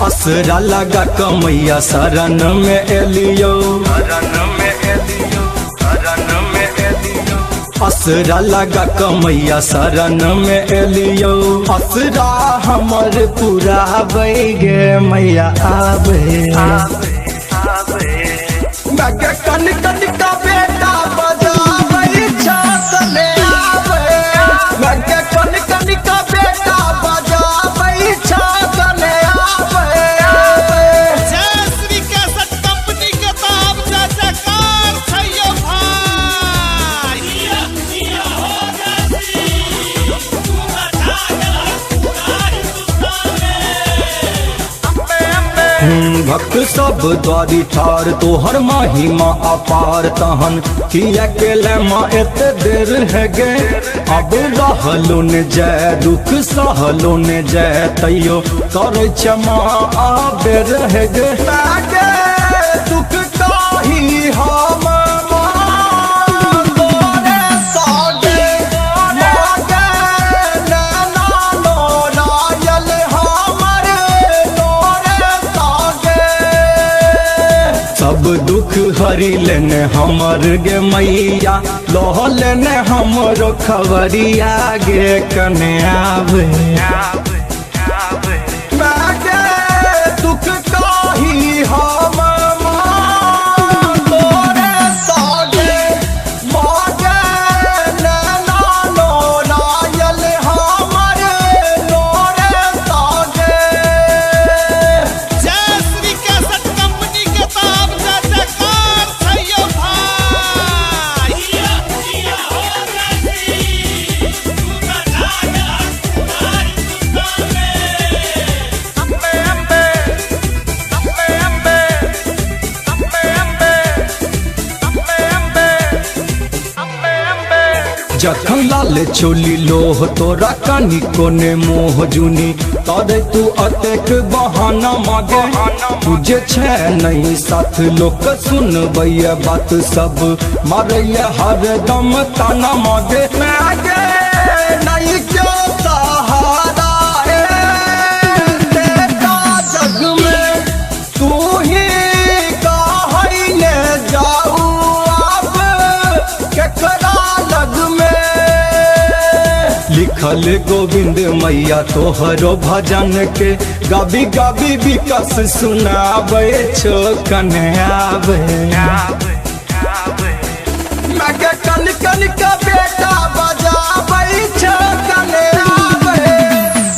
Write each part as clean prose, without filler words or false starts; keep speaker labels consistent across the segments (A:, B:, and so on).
A: असरा लगा कमैया शरण में एलियो, असरा लगा कमैया शरण में एलियो। असरा हमर पूरा गे मैया आवे, मैं कन कन का बेटा बजावे छातने आवे, मैं कन कन का बेटा बजावे छातने आवे।
B: जय श्री कैसेट कंपनी के ताब जयकार छैयो भाई।
A: भक्त सब द्वारी ठार तोहर महिमा अपार तहन किया केले माँ एत देर है गे। अब रहलो ने जय दुख सहलो ने जय तैयो करे क्षमा आबे रह गे। दुख काही हम सब दुख हरी लेने हमर गे मैया, लह लेने हमरो खबरिया गे कने आवे। मैं गे दुख काही हम तोरे सागे, मागे नैना लोरायल हमर लोरे सागे।
B: जय श्री कैसेट कंपनी के ताब जयकार छैयो भाई।
A: जखन लाल चोली लोह तोरा कनी कोने मोह जुनी, तोरे तू अतेक बहाना मांगे। तुझे छे नहीं साथ लोक सुनबैया बात सब मारैया हर दम ताना मांगे। मांगे नहीं क्यों सहारा है तेरा जग में, तू ही कहने जाऊ अब केकरा लग में। लिखल गोविंद मैया तोहरो भजन के गाबी गाबी विकास सुनावे छो कने आवे। मैं कन कन का बेटा बजावे छो कने आवे,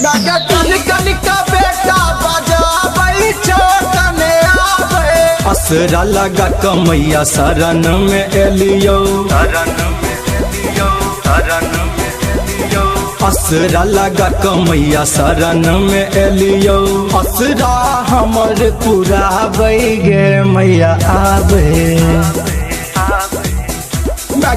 A: मैं कन कन का बेटा बजावे छो कने आवे। असरा लगा कमैया शरण में एलियो, असरा लगा कमैया शरण में एलियो। असरा हमर पूरा गे मैया आवे, मैं